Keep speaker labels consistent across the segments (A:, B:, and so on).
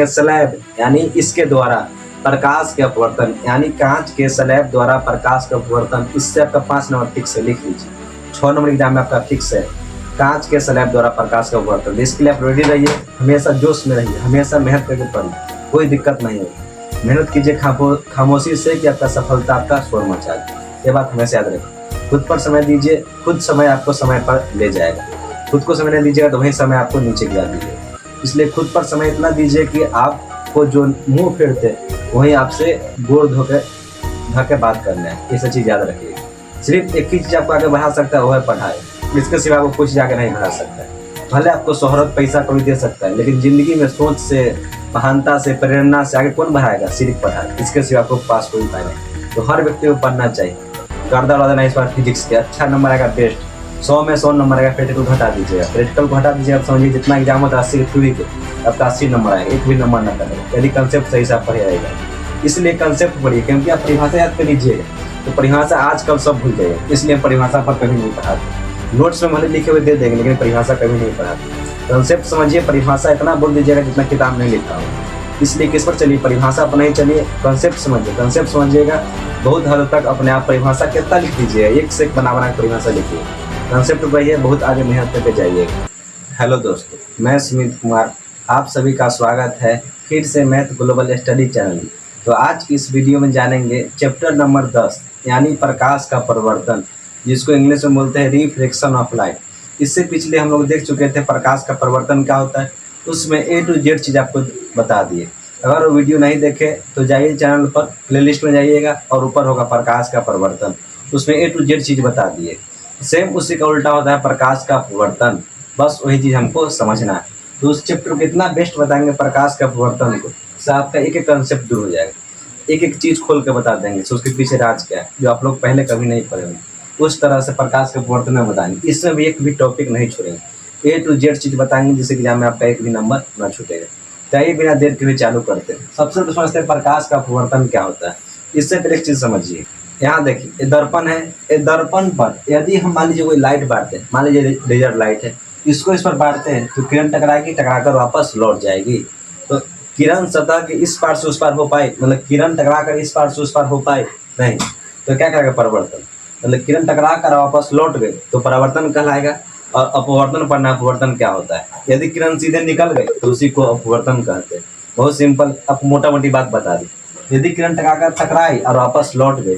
A: Slab यानी इसके द्वारा प्रकाश के अपवर्तन यानी कांच के स्लैब द्वारा प्रकाश का अपवर्तन, इससे आपका 5 नंबर फिक्स है, लिख लीजिए। 6 नंबर एग्जाम में आपका फिक्स है कांच के स्लैब द्वारा प्रकाश का अपवर्तन। इसके लिए आप रेडी रहिए, हमेशा जोश में रहिए, हमेशा मेहनत करके पढ़िए, कोई दिक्कत नहीं होगी। मेहनत कीजिए खामोशी से कि आपका सफलता आपका शोर मचा दे, ये बात हमेशा याद रखिए। खुद पर समय दीजिए, खुद समय आपको समय पर ले जाएगा। खुद को समय नहीं दीजिएगा तो वही समय आपको नीचे गिरा दीजिएगा। इसलिए खुद पर समय इतना दीजिए कि आपको जो मुंह फेरते वही आपसे गोड़ धोके बात करना है, ये सब चीज़ याद रखिएगा। सिर्फ एक ही चीज़ आपको आगे बढ़ा सकता है, वो है पढ़ाई। इसके सिवा आपको कुछ आगे नहीं बढ़ा सकता है। भले आपको शोहरत पैसा कोई दे सकता है, लेकिन जिंदगी में सोच से, महानता से, प्रेरणा से आगे कौन बढ़ाएगा? सिर्फ पढ़ाई। इसके सिवा आपको पास कोई उपाय नहीं। तो हर व्यक्ति को पढ़ना चाहिए। गर्दा वादा नहीं, इस बार फिजिक्स के अच्छा नंबर आएगा बेस्ट, 100 में 100 नंबर आएगा। प्रैक्टिकल घटा दीजिएगा, प्रैक्टिकल को हटा दीजिएगा। आप समझिए जितना एग्जाम होता है 80 थ्योरी के, आपका 80 नंबर आएगा, एक भी नंबर ना करेगा यदि कंसेप्ट सही से आप पढ़े रहेगा। इसलिए कंसेप्ट पढ़िए, क्योंकि आप परिभाषा याद कर लीजिएगा तो परिभाषा आजकल सब भूल जाएगा। इसलिए परिभाषा पर कभी नहीं पढ़ाते। नोट्स में भले लिखे हुए दे देंगे, लेकिन परिभाषा कभी नहीं पढ़ाते। कंसेप्ट समझिए, परिभाषा इतना बोल दीजिएगा जितना किताब नहीं लिखा हो। इसलिए किस पर चलिए, परिभाषा पर नहीं चलिए, कंसेप्ट समझिए। कंसेप्ट समझिएगा बहुत हद तक अपने आप परिभाषा कितना लिख दीजिएगा, एक से एक बना बना परिभाषा लिखिए। कंसेप्ट बढ़िए, बहुत आगे मेहनत करके जाइएगा। हेलो दोस्तों, मैं सुमित कुमार, आप सभी का स्वागत है फिर से मैथ ग्लोबल स्टडी चैनल में। तो आज की इस वीडियो में जानेंगे चैप्टर नंबर 10 यानी प्रकाश का परिवर्तन, जिसको इंग्लिश में बोलते हैं रिफ्लेक्शन ऑफ लाइट। इससे पिछले हम लोग देख चुके थे प्रकाश का परिवर्तन क्या होता है, उसमें A to Z चीज़ आपको बता दिए। अगर वो वीडियो नहीं देखे तो जाइए चैनल पर, प्लेलिस्ट में जाइएगा और ऊपर होगा प्रकाश का परिवर्तन, उसमें A to Z चीज़ बता दिए। सेम उसी का उल्टा होता है प्रकाश का अपवर्तन, बस वही चीज़ हमको समझना है। तो उस चैप्टर को इतना बेस्ट बताएंगे प्रकाश का अपवर्तन को, इससे आपका एक एक कंसेप्ट दूर हो जाएगा। एक एक चीज़ खोल के बता देंगे तो उसके पीछे राज क्या है, जो आप लोग पहले कभी नहीं पढ़े होंगे। उस तरह से प्रकाश के अपवर्तन में बताएंगे, इसमें भी एक भी टॉपिक नहीं छोड़ेंगे। A to Z चीज़ बताएंगे जिससे कि एग्जाम में आपका एक भी नंबर ना छूटेगा। चाहिए बिना देर के भी चालू करते हैं। सबसे तो समझते हैं प्रकाश का अपवर्तन क्या होता है। इससे पहले एक चीज़ समझिए, यहाँ देखिए ये दर्पण है। ये दर्पण पर यदि हम मान लीजिए कोई लाइट बांटते हैं, मान लीजिए लेजर लाइट है, इसको इस पर बांटते हैं तो किरण टकराएगी, टकराकर वापस लौट जाएगी। तो किरण सतह के इस पार से उस पार हो पाए, मतलब किरण टकराकर इस पार से उस पार हो पाए नहीं, तो क्या करेगा? परिवर्तन। मतलब किरण टकरा कर वापस लौट गए तो परावर्तन कहलाएगा। और अपवर्तन पढ़ना, अपवर्तन क्या होता है। यदि किरण सीधे निकल गए तो उसी को अपवर्तन कहते हैं। बहुत सिंपल, अब मोटा मोटी बात बता दी। यदि किरण टकराकर टकराई और वापस लौट गए,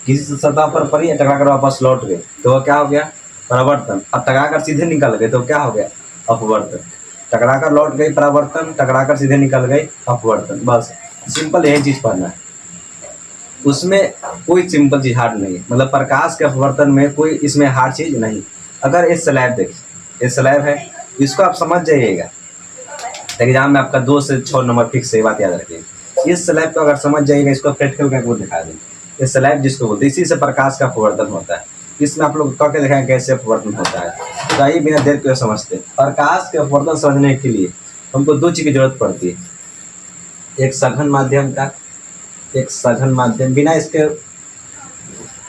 A: किसी सतह पर पड़ी, टकराकर वापस लौट गए तो वह क्या हो गया? परावर्तन। अब टकराकर सीधे निकल गए तो क्या हो गया? अपवर्तन। टकराकर लौट गई परावर्तन, टकराकर सीधे निकल गई अपवर्तन। बस सिंपल यही चीज़ पढ़ना है, उसमें कोई सिंपल चीज़ हार्ड नहीं है। मतलब प्रकाश के अपवर्तन में कोई इसमें हार्ड चीज़ नहीं। अगर ये स्लैब देखिए, ये स्लैब है, इसको आप समझ जाइएगा, एग्जाम में आपका 2 से 6 नंबर फिक्स है, बात याद रखिएगा। इस स्लैब को अगर समझ जाइएगा, इसको प्रैक्टिकल का बोर्ड दिखा देंगे। ये स्लैब जिसको बोलते हैं, इसी से प्रकाश का अपवर्तन होता है। इसमें आप लोग करके दिखाएंगे कैसे अपवर्तन होता है। तो आइए बिना देर के समझते हैं। प्रकाश के अपवर्तन समझने के लिए हमको 2 चीज़ की जरूरत पड़ती है, एक सघन माध्यम का, एक सघन माध्यम। बिना इसके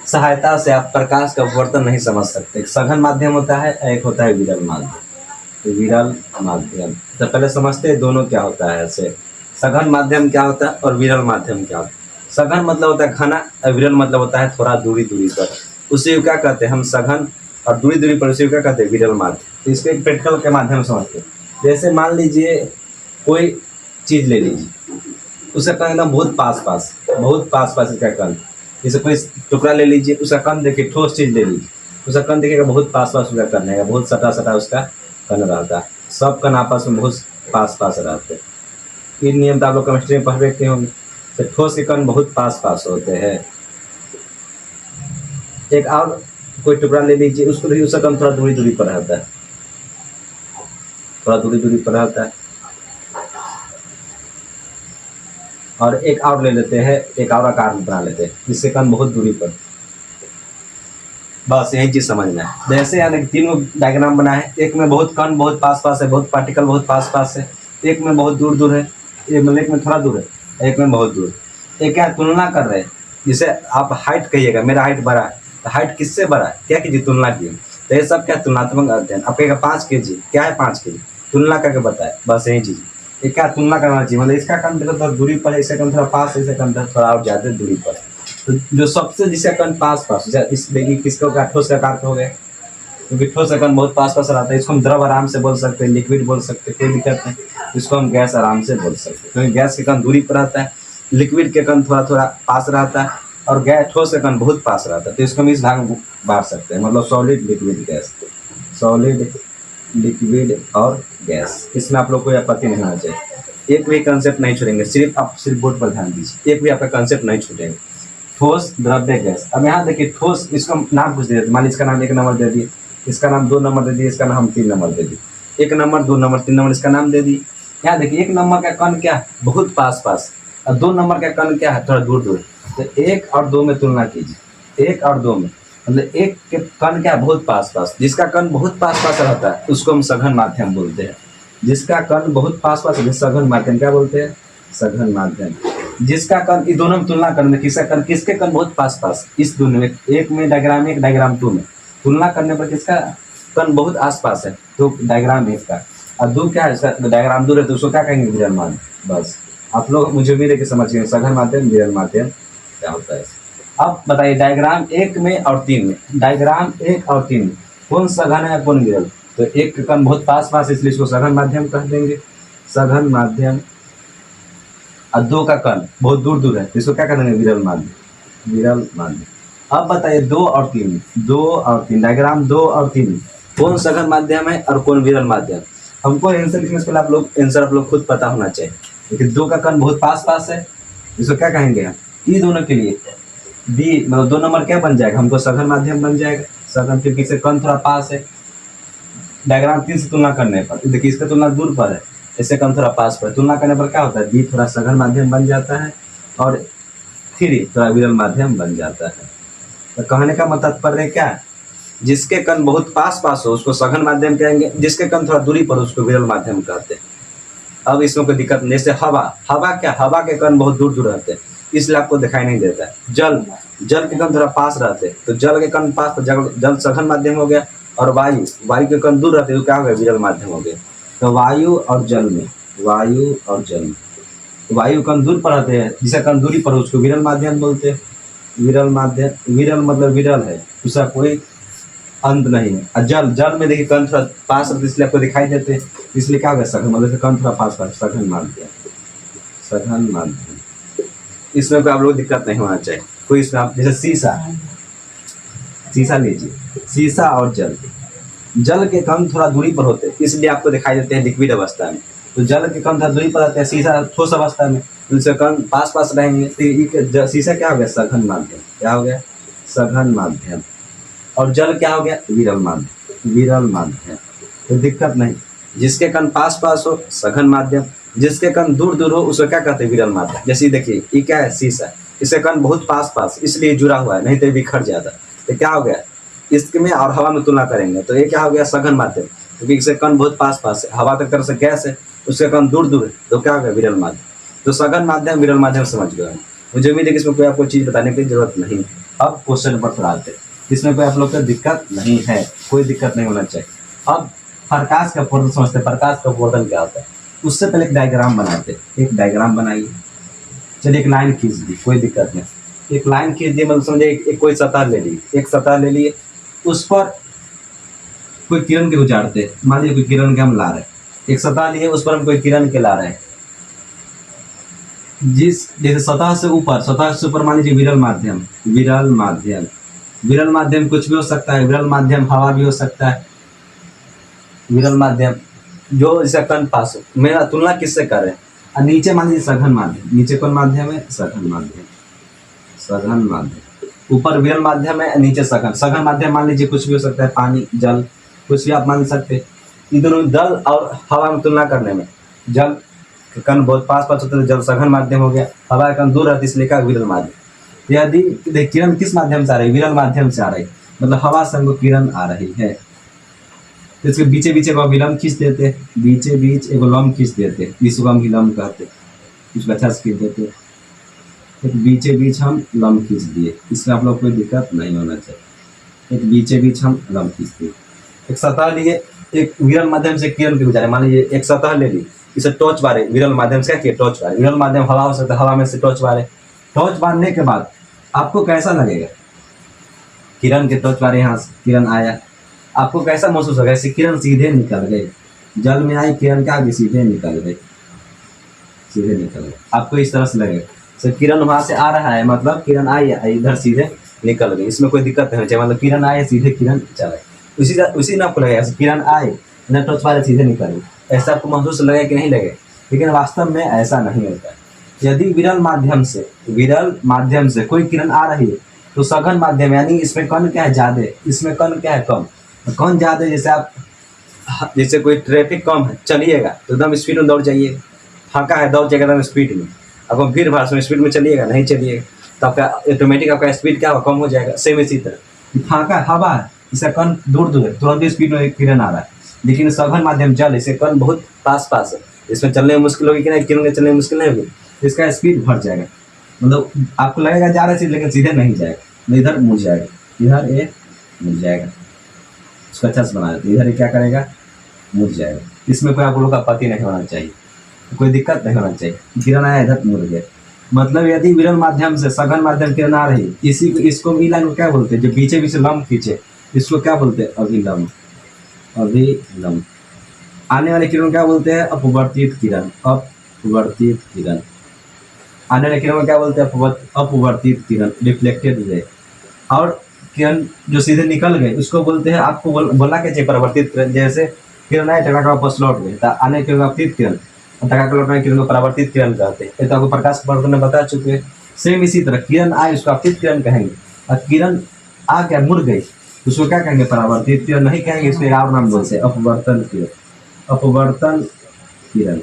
A: सहायता से आप प्रकाश का अपवर्तन नहीं समझ सकते। एक सघन माध्यम होता है, एक होता है विरल माध्यम। विरल माध्यम तो पहले समझते हैं दोनों क्या होता है। ऐसे सघन माध्यम क्या होता है और विरल माध्यम क्या होता है। सघन मतलब होता है घना, और विरल मतलब होता है थोड़ा दूरी पर। उसे क्या कहते हैं हम? सघन। और दूरी पर उसे क्या कहते हैं? विरल माध्यम। तो इसको एक प्रैक्टिकल के माध्यम से समझते हैं। जैसे मान लीजिए कोई चीज़ ले लीजिए, उसका कण एकदम बहुत पास इसका कण। जैसे कोई टुकड़ा ले लीजिए, उसका कण देखिए, ठोस चीज़ ले लीजिए, उसका कण देखिएगा बहुत पास उसका कण है, बहुत सटा उसका कण रहता है। सब कण आपस में बहुत पास रहते हैं। ये नियम तो आप लोग केमिस्ट्री में पढ़ रखे होंगे। तो ठोस के कण बहुत पास होते हैं। एक और कोई टुकड़ा ले लीजिए, उसको देखिए, उसका कण थोड़ा दूरी पर रहता है, थोड़ा दूरी पर रहता है। और एक और ले लेते हैं, एक और आकार बना लेते हैं, जिससे कण बहुत दूरी पर। बस यही चीज़ समझना है। जैसे यहाँ 3 डायग्राम बना है, एक में बहुत कण बहुत पास है, बहुत पार्टिकल बहुत पास है, एक में बहुत दूर है, एक में थोड़ा दूर है, एक में बहुत दूर। एक क्या तुलना कर रहे हैं, जिसे आप हाइट कहिएगा, मेरा हाइट बड़ा है, तो हाइट किससे बड़ा है? क्या कीजिए? तुलना कीजिए। तो ये सब क्या तुलनात्मक अध्ययन। आप कहेगा 5 kg, क्या है 5 kg? तुलना करके बताए, बस यही चीज़। एक क्या तुलना करना चाहिए, मतलब इसका कण देखो थोड़ा दूरी पर है, इसका कण थोड़ा पास है, इसका कण थोड़ा और ज्यादा दूरी पर है। तो जो सबसे जिसका कण पास पास इस देखिए किसको क्या ठोस आकार का हो गया, क्योंकि ठोस कण बहुत पास पास रहता है, इसको हम द्रव आराम से बोल सकते हैं, लिक्विड बोल सकते हैं, कोई दिक्कत नहीं। इसको हम गैस आराम से बोल सकते हैं, क्योंकि गैस के कण दूरी पर रहता है, लिक्विड के कण थोड़ा थोड़ा पास रहता है, और गैस ठोस के कण बहुत पास रहता है। तो इसको हम इस भाग में बांट सकते हैं, मतलब solid liquid gas, solid liquid और गैस। इसमें आप लोग को आपत्ति नहीं होना चाहिए, एक भी कंसेप्ट नहीं छोड़ेंगे, सिर्फ बोर्ड पर ध्यान दीजिए, एक भी आपका कंसेप्ट नहीं छूटेंगे। ठोस द्रव्य गैस। अब यहाँ देखिए ठोस, इसका नाम पूछ दिया, मान लीजिए इसका नाम 1 नंबर दे दिए, इसका नाम 2 नंबर दे दिए, इसका नाम 3 नंबर दे दिए, 1 नंबर 2 नंबर 3 नंबर इसका नाम दे दिए। यहाँ देखिए 1 नंबर का कण क्या है, बहुत पास पास, और 2 नंबर का कण क्या है, थोड़ा दूर दूर। तो 1 और 2 में तुलना कीजिए, 1 और 2 में, मतलब 1 के कण क्या बहुत पास पास, जिसका कण बहुत पास पास रहता है उसको हम सघन माध्यम बोलते हैं। जिसका कण बहुत पास पास है सघन माध्यम क्या बोलते हैं, सघन माध्यम। जिसका कण, इस दोनों में तुलना करने में किसका कण, किसके कण बहुत पास पास, इस दोनों में, एक में डायग्राम 1 डायग्राम 2 में तुलना करने पर किसका कण बहुत आस पास है, तो डायग्राम 1 का, और 2 क्या है इसका, डायग्राम 2 है तो उसको क्या कहेंगे, विरल माध्यम। बस आप लोग मुझे उम्मीद है कि समझ गए सघन माध्यम विरल माध्यम क्या होता है। अब बताइए डायग्राम 1 में और 3 में, डायग्राम 1 और 3 में कौन सघन है कौन विरल। तो एक का कण बहुत पास पास इसलिए इसको सघन माध्यम कह देंगे, सघन माध्यम। और 2 का कण बहुत दूर दूर है तो इसको क्या कह देंगे, विरल माध्यम, विरल माध्यम। अब बताइए 2 और 3, 2 और 3, डायग्राम 2 और 3 कौन सघन माध्यम है और कौन विरल माध्यम। हमको आंसर लिखने से पहले आप लोग आंसर आप लोग खुद पता होना चाहिए, लेकिन 2 का कण बहुत पास पास है, इसको क्या कहेंगे हम, ये दोनों के लिए बी, मतलब 2 नंबर क्या बन जाएगा, हमको सघन माध्यम बन जाएगा, सघन, क्योंकि इससे कण थोड़ा पास है। डायग्राम 3 से तुलना करने पर देखिए इसका तुलना दूर पर है, इससे कण थोड़ा पास पर, तुलना करने पर क्या होता है, बी थोड़ा सघन माध्यम बन जाता है और 3 थोड़ा विरल माध्यम बन जाता है। तो कहने का मतलब तात्पर्य क्या है, जिसके कण बहुत पास पास हो उसको सघन माध्यम कहेंगे, जिसके कण थोड़ा दूरी पर उसको विरल माध्यम कहते हैं। अब इसमें कोई दिक्कत नहीं, जैसे हवा, हवा क्या, हवा के कण बहुत दूर दूर रहते हैं इसलिए आपको दिखाई नहीं देता है। जल, जल के कण थोड़ा पास रहते हैं तो जल के कण पास, तो जल सघन माध्यम हो गया। और वायु, वायु के कण दूर रहते हैं तो क्या हो गया, विरल माध्यम हो गया। तो वायु और जल में, वायु और जल में, वायु कण दूर पर रहते हैं, जिसका कण दूरी पर उसको विरल माध्यम बोलते हैं, विरल माध्यम। विरल मतलब विरल है, उसका कोई अंत नहीं है। और जल, जल में देखिए कण थोड़ा पास रहते इसलिए आपको दिखाई देते हैं, इसलिए क्या होगा, सघन, मतलब कण थोड़ा पास पास, सघन माध्यम, सघन माध्यम। इसमें कोई आप लोग दिक्कत नहीं होना चाहिए कोई। इसमें आप जैसे शीशा, शीशा लीजिए, शीशा और जल, जल के कण थोड़ा दूरी पर होते हैं इसलिए आपको दिखाई देते हैं लिक्विड अवस्था में, तो जल के कण थोड़ा दूरी पर रहते हैं, शीशा ठोस अवस्था में, उनसे कण पास पास रहेंगे, तो शीशा क्या हो गया, सघन माध्यम, क्या हो गया, सघन माध्यम। और जल क्या हो गया, विरल माध्यम, विरल माध्यम। तो दिक्कत नहीं, जिसके कण पास पास हो सघन माध्यम, जिसके कण दूर दूर हो उसको क्या कहते हैं, विरल माध्यम। जैसे देखिए ये क्या है, शीशा, इसके कण बहुत पास पास इसलिए जुड़ा हुआ है, नहीं तो बिखर जाता। तो क्या हो गया, इसमें और हवा में तुलना करेंगे तो ये क्या हो गया, सघन माध्यम, क्योंकि इसके कण बहुत पास पास है, हवा तक तरह से गैस है, उसके कण दूर दूर है तो क्या हो गया, विरल माध्यम। तो सघन माध्यम विरल माध्यम समझ गए। मुझे उम्मीद है कि इसमें कोई आपको चीज़ बताने की जरूरत नहीं। अब क्वेश्चन नंबर पर आते हैं, इसमें कोई आप लोग को दिक्कत नहीं है, कोई दिक्कत नहीं होना चाहिए। अब प्रकाश का अपवर्तन समझते हैं, प्रकाश का अपवर्तन क्या होता है। उससे पहले एक डायग्राम बनाते हैं, एक डायग्राम बनाइए। चलिए एक लाइन खींच दी, कोई दिक्कत नहीं, एक लाइन खींच दी, मतलब समझे एक कोई सतह ले ली, एक सतह ले लिए, उस पर कोई किरण के गुजारते, मान लीजिए कोई किरण के हम ला रहे हैं, एक सतह लिए उस पर हम कोई किरण के ला रहे हैं, जिस जैसे सतह से ऊपर, सतह से ऊपर मान लीजिए विरल माध्यम, विरल माध्यम, विरल माध्यम कुछ भी हो सकता है, विरल माध्यम हवा भी हो सकता है, विरल माध्यम जो इसका कण पास हो। मेरा तुलना किससे कर रहे हैं, और नीचे मान लीजिए सघन माध्यम, नीचे कौन माध्यम है, सघन माध्यम, सघन माध्यम, ऊपर विरल माध्यम है, नीचे सघन, सघन माध्यम मान लीजिए कुछ भी हो सकता है, पानी, जल, कुछ भी आप मान सकते हैं। इन दोनों जल और हवा में तुलना करने में, जल कण बहुत पास पास होते हैं, जल सघन माध्यम हो गया, हवा कण दूर रहती इसलिए क्या, विरल माध्यम। यदि किरण किस माध्यम से आ रही है, विरल माध्यम से आ रही है, मतलब हवा से हमको किरण आ रही है, तो इसके बीचे बीच एगो विलम्ब खींच देते हैं, बीचे बीच एगो लम्ब खींच देते हैं, इसको हम विलम्ब कहते हैं, इसको अच्छा से खींच देते हैं, एक बीचे बीच हम लम्ब खींच दिए, इसमें आप लोग कोई दिक्कत नहीं होना चाहिए। एक बीचे बीच हम लम्ब खींच दिए, एक सतह लिए, एक विरल माध्यम से किरण के गुजारे, मान लीजिए एक सतह ले ली, इसे टॉर्च बारे विरल माध्यम से क्या किया, टॉर्च बारे। विरल माध्यम हवा हो सकता है, हवा में से टॉर्च बारे। टॉर्च बारने के बाद आपको कैसा लगेगा, किरण के टॉर्च बारे, यहाँ से किरण आया, आपको कैसा महसूस होगा, ऐसे किरण सीधे निकल गए, जल में आई किरण क्या आगे सीधे निकल गए, सीधे निकल गए, आपको इस तरह से लगेगा। तो किरण वहां से आ रहा है, मतलब किरण आई इधर सीधे निकल गई, इसमें कोई दिक्कत नहीं चाहिए, मतलब किरण आए सीधे किरण चले, उसी में आपको लगेगा किरण आए ना टॉर्च वाले सीधे निकल गई, ऐसा आपको महसूस लगे कि नहीं लगे। लेकिन वास्तव में ऐसा नहीं होता। यदि विरल माध्यम से कोई किरण आ रही है तो सघन माध्यम यानी इसमें कण क्या है, ज्यादा, इसमें कण क्या है, कम। कौन ज्यादा, जैसे कोई ट्रैफिक कम है, चलिएगा तो एकदम स्पीड में दौड़ जाइए, फाका है दौड़ जाएगा एकदम स्पीड में, आपको भीड़ भाड़ में स्पीड में चलिएगा, नहीं चलिएगा तो आपका ऑटोमेटिक आपका स्पीड क्या होगा, कम हो जाएगा। सेम इसी तरह फाका हवा है, इसका कण दूर दूर है, तुरंत स्पीड में किरण आ रहा है। लेकिन सघन माध्यम जल, इसे कण बहुत पास है, इसमें चलने में मुश्किल होगी कि नहीं, किरण के चलने में मुश्किल नहीं होगी, इसका स्पीड बढ़ जाएगा, मतलब आपको लगेगा जा रहा है लेकिन सीधे नहीं जाएगा, इधर मुड़ जाएगा, इधर ये मुड़ जाएगा, उसको अच्छा से बना देते, इधर ये क्या करेगा, मुड़ जाएगा। इसमें कोई आप लोगों का आपत्ति नहीं होना चाहिए, कोई दिक्कत नहीं होना चाहिए। किरण आया इधर मुड़ गया, मतलब यदि विरल माध्यम से सघन माध्यम किरण आ रही, इसको ई लाइन को क्या बोलते हैं, जो पीछे पीछे लंब खींचे, इसको क्या बोलते हैं, अभिलंब। अभिलंब आने वाले किरण क्या बोलते हैं, अपवर्तित किरण। अपवर्तित किरण आने वाले किरण को क्या बोलते हैं, अपवर्तित किरण, रिफ्लेक्टेड रे। और किरण जो सीधे निकल गए उसको बोलते हैं, आपको बोला के चाहिए परावर्तित किरण। जैसे किरण आए टका का वापस लौट गए, आने किरण अपवर्तित किरण, टका का लौटने किरण को परावर्तित किरण कहते हैं। तो आपको प्रकाश परावर्तन में बता चुके हैं। सेम इसी तरह किरण आए उसको अपवर्तित किरण कहेंगे, और किरण आ गया मुड़ गई उसको क्या कहेंगे, परावर्तित किरण नहीं कहेंगे, इसको और नाम बोलते हैं, अपवर्तन किरण। अपवर्तन किरण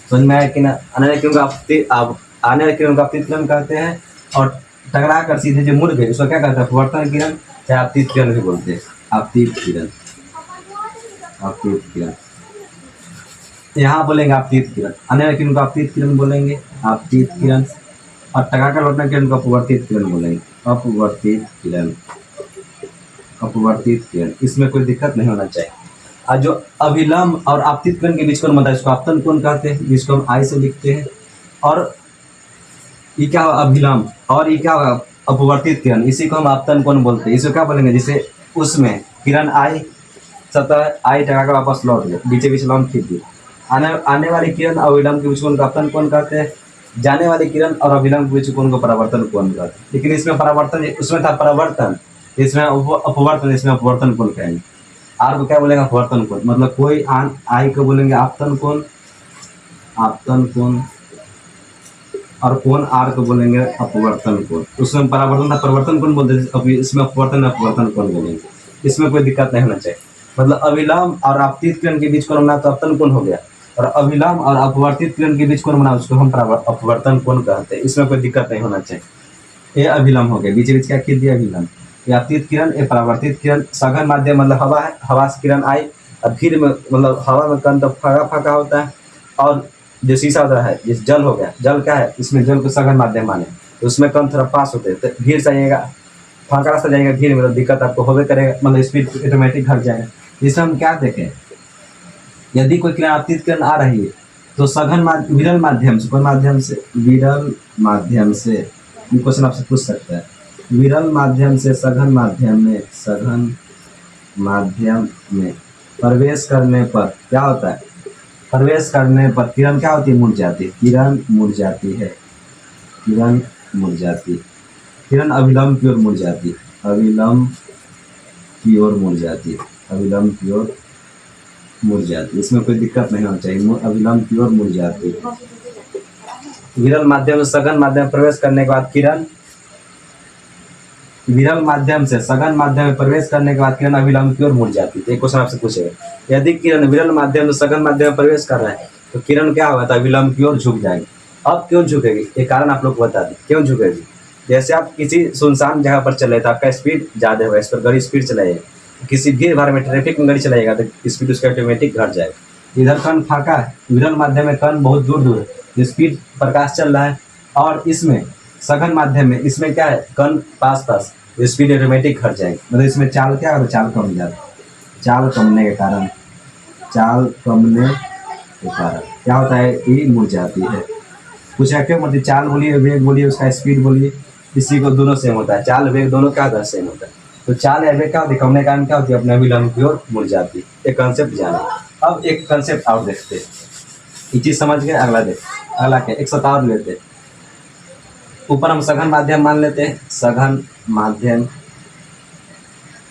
A: समझ में आया कि ना। आने वाले किरण को अपवर्तित किरण कहते हैं, और टकरा कर सीधे जो मुड़ गए उसको क्या कहते हैं, अपवर्तन किरण, चाहे अपवर्तित किरण भी बोलते हैं। अपवर्तित किरण, अपवर्तित किरण यहाँ बोलेंगे अपवर्तित किरण, आने वाले किरण को अपवर्तित किरण बोलेंगे, अपवर्तित किरण। और टका कर लौटने किरण को अपवर्तित किरण बोलेंगे, अपवर्तित किरण, अपवर्तित किरण। इसमें कोई दिक्कत नहीं होना चाहिए। और जो अभिलंब और आपतित किरण के बीच कोण बनता है इसको आपतन कोण कहते हैं, जिसको हम आई से लिखते हैं। और ये क्या होगा, अभिलंब, और ये क्या होगा, अपवर्तित किरण, इसी को हम आपतन कोण बोलते हैं। इसको क्या बोलेंगे, जैसे उसमें किरण आई, सतह आई, टका का वापस लौट गए, बीचे बीच लंब खींच दिए। आने वाली किरण और अभिलंब के बीच कोण को आपतन कोण कहते हैं, जाने वाली किरण और अभिलंब के बीच कोण को परावर्तन कोण कहते हैं। लेकिन इसमें परावर्तन, उसमें था परावर्तन, इसमें अपवर्तन, इसमें अपवर्तन कोण कहेंगे। आर को क्या बोलेंगे, अपवर्तन कोण, मतलब कोई आई को बोलेंगे आपतन कोण, आपतन कोण, और कोण आर को बोलेंगे अपवर्तन कोण। उसमें परावर्तन था परिवर्तन कोण बोलते थे, अभी इसमें अपवर्तन अपवर्तन कोण बोलेंगे। इसमें कोई दिक्कत नहीं होना चाहिए। मतलब अभिलंब और आपतित किरण के बीच कोण बना तो अपतन कोण हो गया, और अभिलंब और अपवर्तित किरण के बीच कोण बना उसको हम अपवर्तन कोण कहते हैं। इसमें कोई दिक्कत नहीं होना चाहिए। ये अभिलंब हो गया, बीच बीच क्या खींच दिया, अभिलंब। ये आपतित किरण, ये परावर्तित किरण। सघन माध्यम मतलब हवा है, हवा से किरण आई, और फिर में मतलब हवा में कण तो फाका फाका होता है, और जो शीशा होता है, जैसे जल हो गया, जल क्या है, इसमें जल को सघन माध्यम माने तो उसमें कण थोड़ा पास होते हैं, तो भीड़ से जाएगा, फाका रास्ता जाएगा, भीड़ में तो दिक्कत आपको होबे करेगा, मतलब स्पीड ऑटोमेटिक घट जाएगा। इसमें हम क्या देखें, यदि कोई किरण आपतित किरण आ रही है तो सघन विरल माध्यम से, कोई माध्यम से, विरल माध्यम से, ये क्वेश्चन आपसे पूछ सकता है, विरल माध्यम से सघन माध्यम में प्रवेश करने पर क्या होता है, प्रवेश करने पर किरण क्या होती है, मुड़ जाती है, किरण मुड़ जाती है, किरण मुड़ जाती है, किरण अभिलंब की ओर मुड़ जाती है, अभिलंब की ओर मुड़ जाती है, अभिलंब की ओर मुड़ जाती है। इसमें कोई दिक्कत नहीं होना चाहिए, अभिलंब की ओर मुड़ जाती है। विरल माध्यम से सघन माध्यम में प्रवेश करने के बाद किरण, विरल माध्यम से सघन माध्यम में प्रवेश करने के बाद किरण अभिलंब की ओर मुड़ जाती है। एक क्वेश्चन आपसे पूछेगा, यदि किरण विरल माध्यम से सघन माध्यम में प्रवेश कर रहा है तो किरण क्या होगा, तो अभिलंब की ओर झुक जाएगी। अब क्यों झुकेगी, एक कारण आप लोग को बता दें क्यों झुकेगी। जैसे आप किसी सुनसान जगह पर चले तो आपका स्पीड ज़्यादा होगा, इस पर गाड़ी स्पीड चलाएगा। किसी भीड़ भाड़ में ट्रैफिक में गाड़ी चलाएगा तो स्पीड उसका ऑटोमेटिक घट जाएगा। इधर कण फाका है, विरल माध्यम में कण बहुत दूर दूर है, स्पीड प्रकाश चल रहा है, और इसमें सघन माध्यम में इसमें क्या है, कण पास पास, स्पीड ऑटोमेटिक घट जाएगी। मतलब इसमें चाल क्या है, चाल कम जाती है, चाल कमने के कारण चाल कम ने उतारा, क्या होता है, ये मुड़ जाती है। कुछ है क्यों मतलब चाल बोलिए वेग बोलिए उसका स्पीड बोलिए, इसी को दोनों सेम होता है, चाल वेग दोनों क्या होता है, सेम होता है। तो चाल या वेग क्या होती है, कम ने कारण क्या होती है, अपने विलंब की ओर मुड़ जाती है। एक कंसेप्ट जाने। अब एक कंसेप्ट और देखते हैं, ये चीज समझ गए, अगला देख, अगला क्या, एक सौ और लेते हैं। ऊपर हम सघन माध्यम मान लेते हैं, सघन माध्यम,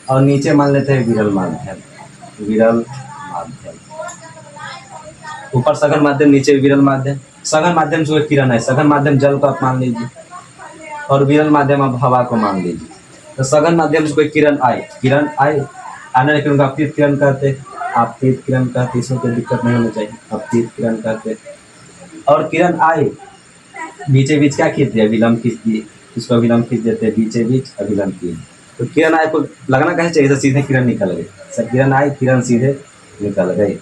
A: और नीचे मान लेते हैं विरल माध्यम, विरल माध्यम। ऊपर सघन माध्यम, नीचे विरल माध्यम। सघन माध्यम जो किरण है, सघन माध्यम जल को आप मान लीजिए, और विरल माध्यम आप हवा को मान लीजिए। तो सघन माध्यम से कोई किरण आए, किरण आए, आने वाले किरण को आपतित किरण कहते, आपतित किरण कहते, इसमें कोई दिक्कत नहीं होनी चाहिए, आपतित किरण कहते। और किरण आए, बीचे बीच क्या खींच दिया, विलंब खींच दिए, इसको विलंब खींच देते हैं, बीचे बीच अविलंब खींच। तो किरण आए को लगना कैसे चाहिए, सीधे किरण निकल गई, सब किरण आए किरण सीधे निकल गई।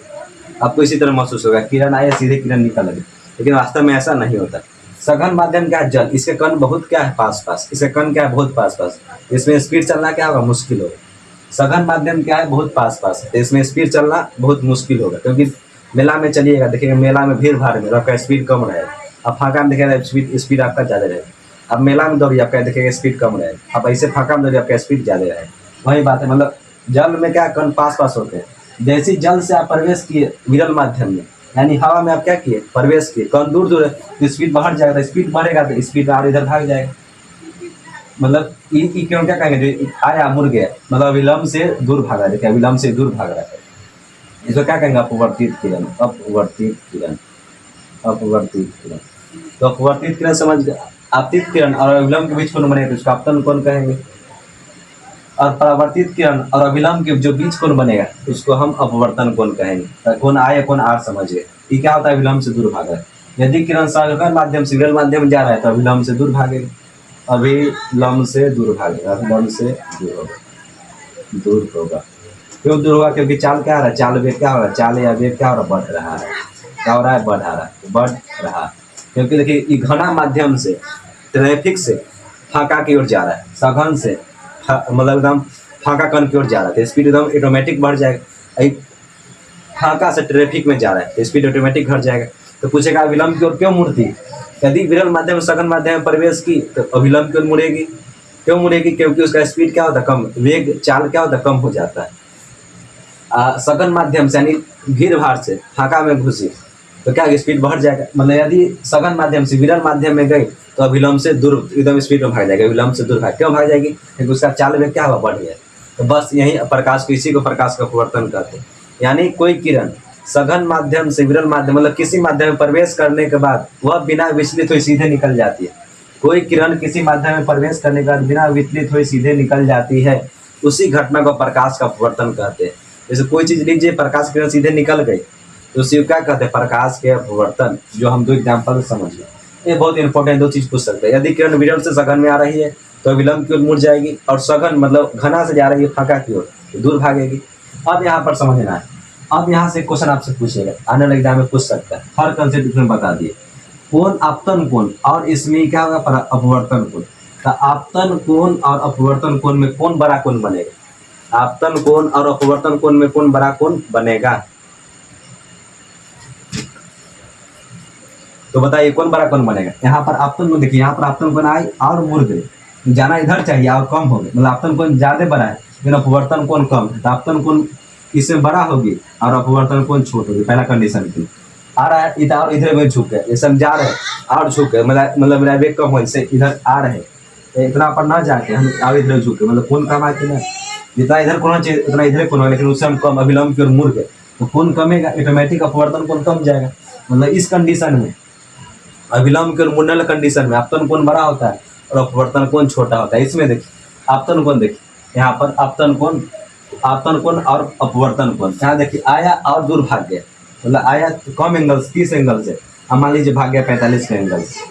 A: आपको इसी तरह महसूस होगा, किरण आए सीधे किरण निकल गई, लेकिन वास्तव में ऐसा नहीं होता। सघन माध्यम क्या है, जल, इसके कण बहुत क्या है, पास पास, इसके कण क्या है, बहुत पास पास, इसमें स्पीड चलना क्या होगा, मुश्किल होगा। सघन माध्यम क्या है, बहुत पास पास है, तो इसमें स्पीड चलना बहुत मुश्किल होगा, क्योंकि मेला में चलिएगा, देखिएगा मेला में भीड़ भाड़ में आपका स्पीड कम रहेगा। अब फाका में देखिएगा स्पीड आपका ज़्यादा रहेगा। अब मेला में दौड़िए, आपका देखिएगा स्पीड कम रहेगा। अब ऐसे फाका में दौड़िए, आपका स्पीद ज़्यादा रहेगा। वही बात है, मतलब जल में क्या कण पास पास होते हैं। जैसे जल से आप प्रवेश किए विरल माध्यम में, यानी हवा में आप क्या किए, प्रवेश किए, कण दूर दूर है तो स्पीड बढ़ जाएगा, स्पीड बढ़ेगा तो स्पीड और इधर भाग जाएगा। मतलब क्यों क्या कहेंगे, जो आया मुड़ गया, मतलब विलंब से दूर भागा, देखिए विलंब से दूर भाग रहा है, इसको क्या कहेंगे, अपवर्तित किरण, अपवर्तित किरण, अपवर्तित किरण। तो अपवर्तित किरण समझ गए। आपतित किरण और अविलंब के बीच कोण बनेगा तो उसका आपतन कोण कहेंगे, और परावर्तित किरण और अविलंब के जो बीच कोण बनेगा उसको हम अपवर्तन कोण कहेंगे। कोण आए कोण आर समझ गए। ये क्या होता है, विलंब से दूर भाग रहा है। यदि किरण सघन माध्यम से विरल माध्यम में जा रहा है तो अविलंब से दूर भागेगा, अविलंब से दूर भागेगा, अविलंब से दूर होगा, दूर होगा। क्यों दूर होगा, क्योंकि चाल क्या आ रहा है, चाल वेग क्या हो रहा है, चाल या वेग क्या हो रहा है, बढ़ रहा है, क्या हो रहा है, बढ़ रहा है, बढ़ रहा है। क्योंकि देखिए ये घना माध्यम से, ट्रैफिक से फाका की ओर जा रहा है, सघन से मतलब एकदम फाका कण की ओर जा रहा है, तो स्पीड एकदम ऑटोमेटिक बढ़ जाएगा। फाका से ट्रैफिक में जा रहा है तो स्पीड ऑटोमेटिक घट जाएगा। तो पूछेगा विलंब की ओर क्यों मुड़ती, यदि विरल माध्यम सघन माध्यम में प्रवेश की तो अविलंब की ओर मुड़ेगी। क्यों मुड़ेगी, क्योंकि उसका स्पीड क्या होता है, कम, वेग चाल क्या होता है, कम हो जाता है। सघन माध्यम से यानी भीड़ भाड़ से फाका में घुसी तो क्या स्पीड बढ़ जाएगा। मतलब यदि सघन माध्यम से विरल माध्यम में गई तो अविलंब से दूर एकदम स्पीड में भाग जाएगा, विलंब से दूर भाग, क्यों भाग जाएगी, क्योंकि उसका चाल में क्या हुआ, बढ़ गया। तो बस यही प्रकाश को, इसी को प्रकाश का अपवर्तन कहते हैं। यानी कोई किरण सघन माध्यम से विरल माध्यम मतलब किसी माध्यम में प्रवेश करने के बाद वह बिना विचलित हुई सीधे निकल जाती है। कोई किरण किसी माध्यम में प्रवेश करने के बाद बिना विचलित हुई सीधे निकल जाती है, उसी घटना को प्रकाश का अपवर्तन कहते हैं। जैसे कोई चीज लीजिए, प्रकाश किरण सीधे निकल गई तो उसी को क्या कहते हैं, प्रकाश के अपवर्तन। जो हम दो एग्जाम्पल समझ लें, ये बहुत इंपॉर्टेंट दो चीज पूछ सकते हैं। यदि किरण विरल से सघन में आ रही है तो विलंब की ओर मुड़ जाएगी, और सघन मतलब घना से जा रही है फाका की ओर तो दूर भागेगी। अब यहाँ पर समझना है, अब यहाँ से क्वेश्चन आपसे पूछेगा, आने वाले एग्जाम में पूछ सकता है, हर कंसेप्ट इसमें बता दिए। कोण आपतन कोण और इसमें क्या होगा, अपवर्तन कोण। तो आपतन कोण और अपवर्तन कोण में कौन बड़ा कोण बनेगा, आपतन कोण और अपवर्तन कोण में कौन बड़ा कोण बनेगा, तो बताइए कौन बड़ा कोण बनेगा। यहाँ पर आपतन कोण देखिए, यहाँ पर आपतन कोण आए और मुड़ गए, जाना इधर चाहिए और कम हो गए, मतलब आपतन कोण ज्यादा बड़ा है लेकिन अपवर्तन कोण कम है, तो आपतन कोण इससे बड़ा होगी और अपवर्तन कोण छोट होगी। पहला कंडीशन की आ रहा है इधर और इधर में झुक गए, ये सब जा रहे हैं और झुक गए, मतलब मेरा वेग कम हो, इससे इधर आ रहे हैं, इतना पर ना जाके हम और इधर झुक गए, मतलब कोण कम आती ना, जितना इधर कोण चाहिए उतना इधर कोण हो, लेकिन उससे हम कम अविलंब की ओर मुड़ गए तो कोण कमेगा, ऑटोमेटिक अपवर्तन कोण कम जाएगा। मतलब इस कंडीशन में अविलंब की ओर मुड़ने वाले कंडीशन में आपतन कोण बड़ा होता है और अपवर्तन कोण छोटा होता है। इसमें देखिए आपतन कोण, देखिए यहाँ पर आपतन कोण और अपवर्तन कोण, यहाँ देखिए आया और दूर भाग गया, मतलब आया कम एंगल 30 एंगल से, अब मान लीजिए भाग गया 45 के एंगल से,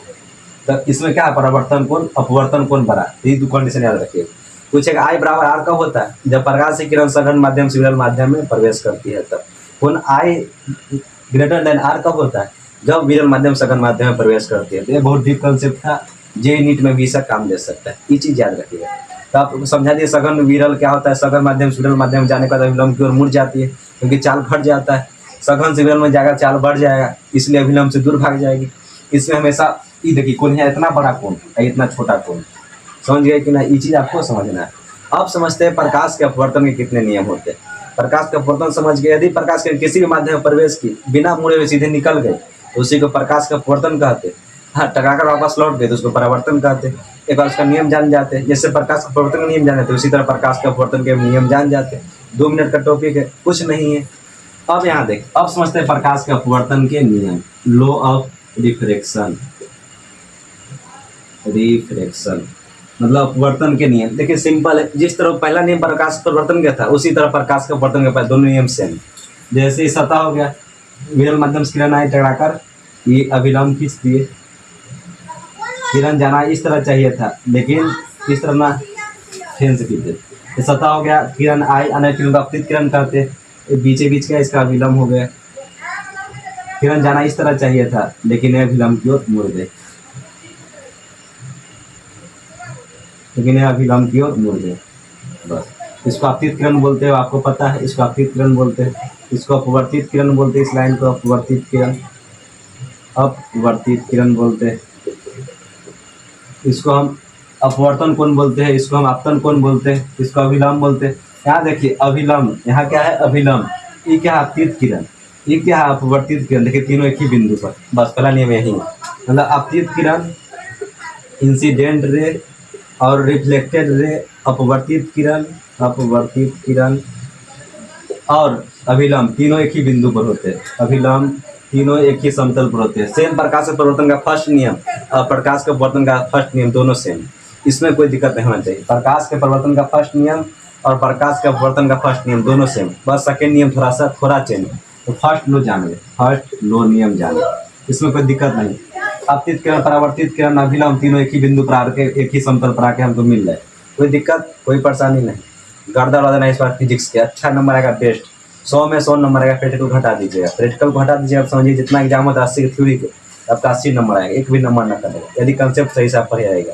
A: तो इसमें क्या है, परावर्तन कोण अपवर्तन कोण बड़ा। ये दो कंडीशन याद रखिए। पूछेगा आई बराबर आर कब होता है, जब प्रकाश की किरण सघन माध्यम से विरल माध्यम में प्रवेश करती है तब। कोण आई ग्रेटर देन आर कब होता है, जब विरल माध्यम सघन माध्यम में प्रवेश करती है। तो ये बहुत डीप कंसेप्ट था, जे नीट में भी इसका काम दे सकता है, ये चीज याद रखिएगा। तो आप समझा दिए सघन विरल क्या होता है, सघन माध्यम से विरल माध्यम में जाने के बाद अविलंब की ओर मुड़ जाती है क्योंकि चाल घट जाता है। सघन से विलंब में जाएगा, चाल बढ़ जाएगा, इसलिए अभिलंब से दूर भाग जाएगी। इसमें हमेशा ये देखिए कोण है, इतना बड़ा कोण है, इतना छोटा कोण, समझ गए कि ना? ये चीज़ आपको समझना है। अब समझते हैं प्रकाश के अपवर्तन के कितने नियम होते हैं। प्रकाश का अपवर्तन समझ गए। यदि प्रकाश के किसी भी माध्यम में प्रवेश की बिना मुड़े हुए सीधे निकल गए तो उसी को प्रकाश का अपवर्तन कहते हैं। हाँ, टकराकर वापस लौट गए तो उसको परावर्तन कहते हैं। एक बार उसका नियम जान जाते हैं, जैसे प्रकाश का अपवर्तन का नियम जाने तो उसी तरह प्रकाश का अपवर्तन के नियम जान जाते हैं। 2 मिनट का टॉपिक है, कुछ नहीं है। अब यहाँ देख, अब समझते हैं प्रकाश के अपवर्तन के नियम। लॉ ऑफ रिफ्रैक्शन, रिफ्रैक्शन मतलब अपवर्तन के नियम। देखिए सिंपल है, जिस तरह पहला नियम प्रकाश परिवर्तन का था उसी तरह प्रकाश का अपवर्तन का पास दोनों नियम सेम। जैसे ही सतह हो गया, विरल माध्यम से किरण आई टकराकर, ये अभिलंब खींच दिए, किरण जाना इस तरह चाहिए था लेकिन इस तरह ना, फेन से खींच दे। सतह हो गया, किरण आई, अन्य किरण का अपतित किरण करते, बीचे बीच का इसका अभिलंब हो गया। किरण जाना इस तरह चाहिए था लेकिन यह अभिलंब की ओर मुड़ गए, लेकिन यह अभिलंब की ओर मुड़ गए। बस इसको अपतित किरण बोलते हो, आपको पता है। इसको अपतित किरण बोलते हैं, इसको अपवर्तित किरण बोलते हैं। इस लाइन को अपवर्तित किरण, अपवर्तित किरण बोलते हैं। इसको हम अपवर्तन कोण बोलते हैं, इसको हम आपतन कोण बोलते हैं, इसको अभिलंब बोलते हैं। यहाँ देखिए अभिलंब, यहाँ क्या है अभिलंब, ये क्या है अपतित किरण, ये क्या है अपवर्तित किरण। देखिए तीनों एक ही बिंदु पर, बस पहला नियम यही है। मतलब अपतित किरण, इंसिडेंट रे और रिफ्लेक्टेड रे, अपवर्तित किरण, अपवर्तित किरण और अभिलंब तीनों एक ही बिंदु पर होते हैं। अभिलंब तीनों एक ही समतल पर होते हैं। सेम प्रकाश के परिवर्तन का फर्स्ट नियम और प्रकाश के परिवर्तन का फर्स्ट नियम दोनों सेम, इसमें कोई दिक्कत नहीं होना चाहिए। प्रकाश के परिवर्तन का फर्स्ट नियम और प्रकाश के परिवर्तन का फर्स्ट नियम दोनों सेम, बस सेकेंड नियम थोड़ा चेंज। तो फर्स्ट लो जान ले, फर्स्ट लो नियम जान ले, इसमें कोई दिक्कत नहीं। अपतित किरण, परावर्तित किरण, अभिलंब तीनों एक ही बिंदु पर आके एक ही समतल पर आके हमको मिल रहा है, कोई दिक्कत कोई परेशानी नहीं। गर्दा वर्दा नहीं, इस बार फिजिक्स के अच्छा नंबर आएगा बेस्ट, 100 में 100 नंबर आएगा। प्रैक्टिकल घटा दीजिएगा, प्रैक्टिकल को हटा दीजिएगा। आप समझिए जितना एग्जाम होता है 80 के थ्योरी के, आपका 80 नंबर आएगा, एक भी नंबर ना कटेगा यदि कंसेप्ट सही से आप पढ़े आएगा।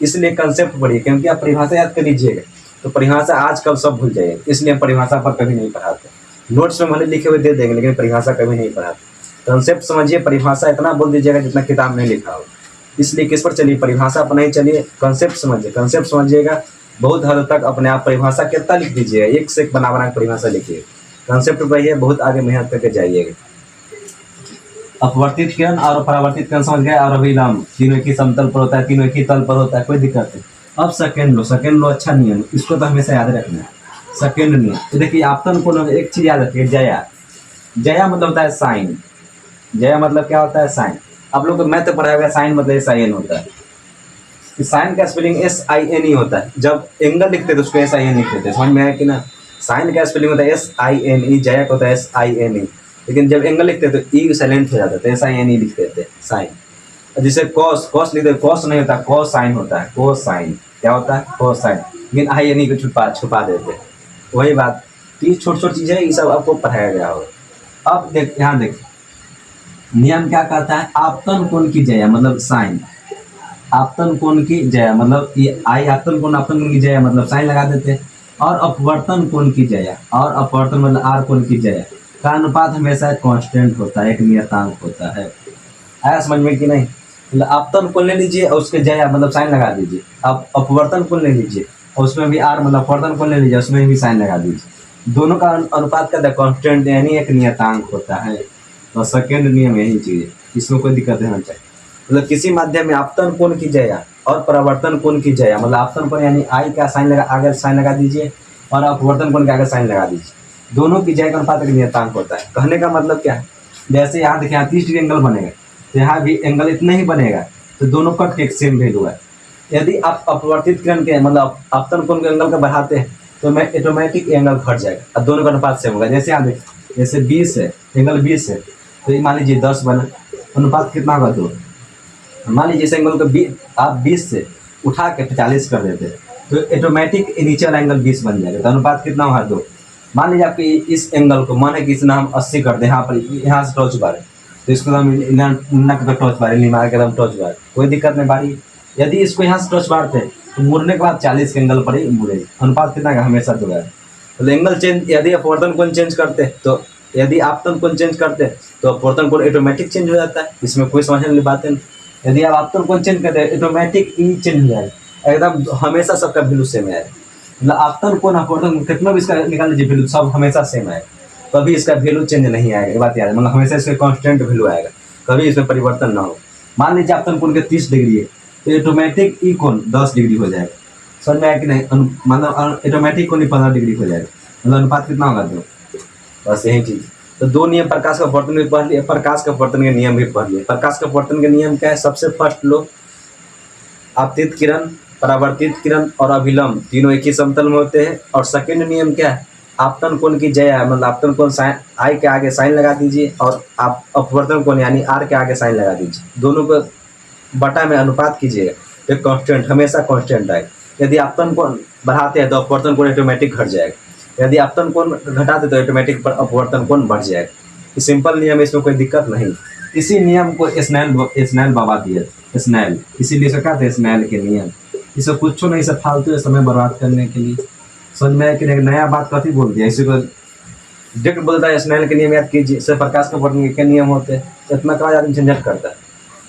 A: इसलिए कंसेप्ट पढ़िए, क्योंकि आप परिभाषा याद कर लीजिएगा तो परिभाषा आजकल सब भूल जाइए, इसलिए हम परिभाषा पर कभी नहीं पढ़ाते। नोट्स में भले लिखे हुए दे देंगे लेकिन परिभाषा कभी नहीं पढ़ाते। कंसेप्ट समझिए, परिभाषा इतना बोल दीजिएगा जितना किताब में लिखा हो। इसलिए किस पर चलिए, परिभाषा पर नहीं चलिए, कंसेप्ट समझिए। कंसेप्ट समझिएगा, बहुत हद तक अपने आप परिभाषा कितना लिख दीजिएगा, एक से एक बना बना परिभाषा लिखिए। कंसेप्ट पर ये बहुत आगे मेहनत करके जाइएगा। अपवर्तित किरण और परावर्तित किरण समझ गए, और अभिलंब तीनों एक ही समतल पर होता है, तीनों एक ही तल पर होता है, कोई दिक्कत नहीं। अब सेकेंड लो, सेकेंड लो अच्छा नियम, इसको तो हमेशा याद रखना है। सेकेंड नियम तो देखिए, आपतन कोण, एक चीज याद रखिए, जया, जया मतलब होता है साइन। जया मतलब क्या होता है, साइन। आप लोग को मैथ पढ़ाया हुआ, साइन मतलब SIN होता है। साइन का स्पेलिंग SINE होता है। जब एंगल लिखते तो उसको SIN लिखते थे, समझ में आया कि ना? साइन का स्पेलिंग होता है SINE, जया का होता है SINE, लेकिन जब एंगल लिखते तो ई साइलेंट हो जाता था, SINE लिखते थे साइन। जैसे कॉस, कॉस लिखते, कॉस नहीं होता, कॉस साइन होता है, कॉस साइन क्या होता है, कॉस साइन, लेकिन INE को छुपा देते। वही बात, ये छोटी छोटी चीज़ें ये सब आपको पढ़ाया गया होगा। अब देख, यहाँ देख नियम क्या कहता है, आपतन कोण की जया मतलब साइन, आपतन कोण की जया मतलब ये आई, आपतन कोण की जया मतलब साइन लगा देते। और अपवर्तन कोण की जया, और अपवर्तन मतलब आर कोण की जया का अनुपात हमेशा कांस्टेंट होता है, एक नियतांक होता है। आया समझ में कि नहीं? मतलब आपतन कोण ले लीजिए और उसके जया मतलब साइन लगा दीजिए। आप अपवर्तन कोण ले लीजिए और उसमें भी आर मतलब अपवर्तन कोण ले लीजिए, उसमें भी साइन लगा दीजिए। दोनों का अनुपात का कांस्टेंट यानी एक नियतांक होता है। तो सेकेंड नियम यही चीज है, इसमें कोई दिक्कत नहीं होना चाहिए। मतलब किसी माध्यम में आपतन कोण की जया और परावर्तन कोण की जया, मतलब आपतन कोण यानी आई का साइन लगा, आगे साइन लगा दीजिए, और अपवर्तन कोण के आगे साइन लगा दीजिए। दोनों की जया का अनुपात एक नियतांक होता है। कहने का मतलब क्या है, जैसे यहाँ देखिए, यहाँ 30 डिग्री एंगल बनेगा तो यहाँ भी एंगल इतना ही बनेगा, तो दोनों कट के एक सेम वैल्यू है। यदि आप अपवर्तित किरण के मतलब आपतन कोण के एंगल का बढ़ाते हैं तो मैं ऑटोमेटिक एंगल घट जाएगा और दोनों का अनुपात सेम होगा। जैसे यहाँ देखिए, जैसे 20 है, एंगल 20 है, तो मान लीजिए 10 बना, अनुपात कितना होगा 2। मान लीजिए इस एंगल को आप 20 से उठा के 40 कर देते तो ऑटोमेटिक नीचे वाला एंगल 20 बन जाएगा, तो अनुपात कितना होगा 2। मान लीजिए आपके इस एंगल को माने कि इसमें हम 80 कर दें, यहाँ पर यहाँ से टॉर्च बार है तो इसको हम नक पे टॉर्च बार मार के हम टॉर्च बार, कोई दिक्कत नहीं बारी। यदि इसको यहाँ से टॉर्च मारते तो मुड़ने के बाद 40 के एंगल पर ही मुड़ेगी, अनुपात कितना का हमेशा 2 है। तो एंगल चेंज, यदि अपवर्तन कोण चेंज करते तो यदि आपतन कोण चेंज करते हैं तो अपवर्तन कोण ऑटोमेटिक चेंज हो जाता है, इसमें कोई समझने वाली बात नहीं। यदि आप आपतन कोण चेंज करते हैं ऑटोमेटिक ही चेंज हो जाएगा, एकदम हमेशा सबका वैल्यू सेम आएगा। मतलब आपतन कोण अपवर्तन कितना भी इसका निकाल लीजिए वैल्यू सब हमेशा सेम आएगा, कभी इसका वैल्यू चेंज नहीं आएगा, ये बात याद है। मतलब हमेशा इसका कांस्टेंट वैल्यू आएगा, कभी इसमें परिवर्तन ना हो। मान लीजिए आपतन कोण के 30 डिग्री है तो ऑटोमेटिक ई कोण 10 डिग्री हो जाएगा। समझ में आया कि नहीं? मतलब ऑटोमेटिक कोण 15 डिग्री हो जाएगा। मतलब अनुपात कितना होगा दो, बस यही चीज। तो दो नियम प्रकाश का अपवर्तन भी पढ़ लिए, प्रकाश का अपवर्तन के नियम भी पढ़ लिए। प्रकाश का अपवर्तन के नियम क्या है? सबसे फर्स्ट लो, आपतित किरण, परावर्तित किरण और अभिलंब तीनों एक ही समतल में होते हैं। और सेकंड नियम क्या है? आपतन कोण की जय है, मतलब आपतन कोण साइन आई के आगे साइन लगा दीजिए और आप अपवर्तन कोण यानी आर के आगे साइन लगा दीजिए, दोनों को बटा में अनुपात कीजिएगा तो कांस्टेंट हमेशा कांस्टेंट आएगा। यदि आपतन कोण बढ़ाते हैं तो अपवर्तन कोण ऑटोमेटिक घट जाएगा, यदि आपतन कोण घटाते तो ऑटोमेटिक अपवर्तन कोण बढ़ जाएगा। ये सिंपल नियम है, इसमें कोई दिक्कत नहीं। इसी नियम को स्नेल बाबा दिए, स्नेल, इसीलिए इसे कहते हैं स्नेल के नियम। इसे कुछ नहीं, सब फालतू है समय बर्बाद करने के लिए। समझ में कि नया बात कथी बोल दिया, इसी को डिक्ट बोलता है स्नेल के नियम याद कीजिए, इससे प्रकाश का अपवर्तन के नियम होते हैं। तो इतना कहा आदमी झंझट करता है,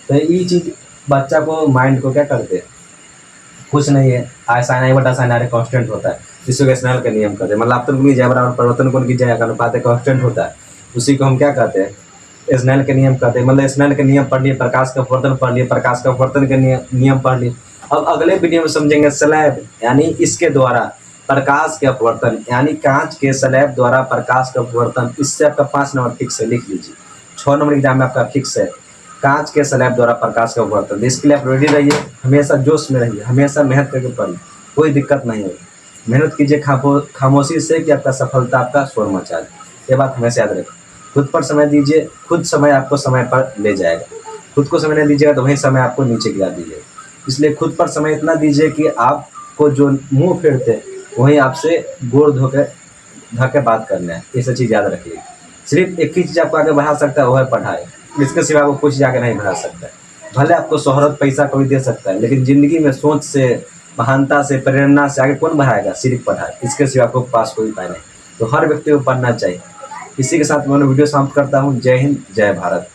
A: तो ये चीज बच्चा को माइंड को क्या करते हैं, कुछ नहीं है, आई साइन आई बटा साइन आर कांस्टेंट होता है, इसी को स्नेल का नियम कहते हैं। मतलब आपतन कोण की जय बराबर परिवर्तन कोण की जय का अनुपात कांस्टेंट होता है, उसी को हम क्या कहते हैं? स्नेल के नियम कहते हैं। मतलब स्नेल के नियम पढ़ लिए, प्रकाश का अपवर्तन पढ़ लिए, प्रकाश का अपवर्तन के नियम पढ़ लिए। अब अगले वीडियो में समझेंगे स्लैब यानी इसके द्वारा प्रकाश के अपवर्तन, यानी कांच के स्लैब द्वारा प्रकाश का अपवर्तन। इससे आपका 5 नंबर फिक्स है, लिख लीजिए। 6 नंबर एग्जाम में आपका फिक्स है कांच के स्लैब द्वारा प्रकाश का अपवर्तन। इसके लिए आप रेडी रहिए, हमेशा जोश में रहिए, हमेशा मेहनत करके पढ़िए, कोई दिक्कत नहीं होगी। मेहनत कीजिए खामोशी से कि आपका सफलता आपका शोर मचा दे, ये बात हमेशा याद रखें। खुद पर समय दीजिए, खुद समय आपको समय पर ले जाएगा। खुद को समय नहीं दीजिएगा तो वही समय आपको नीचे गिरा दीजिएगा। इसलिए खुद पर समय इतना दीजिए कि आपको जो मुंह फेरते वही आपसे गोड़ धोके बात करना है, ये सब चीज़ याद रखिए। सिर्फ एक ही चीज़ आपको आगे बढ़ा सकता है, वो है पढ़ाई। इसके सिवा आपको कुछ आगे नहीं बढ़ा सकता है। भले आपको शोहरत पैसा कोई दे सकता है, लेकिन जिंदगी में सोच से, महानता से, प्रेरणा से आगे कौन बढ़ाएगा? सिर्फ पढ़ाई, इसके सिवा आपको पास कोई उपाय नहीं। तो हर व्यक्ति को पढ़ना चाहिए। इसी के साथ मैं वीडियो समाप्त करता हूँ। जय हिंद, जय भारत।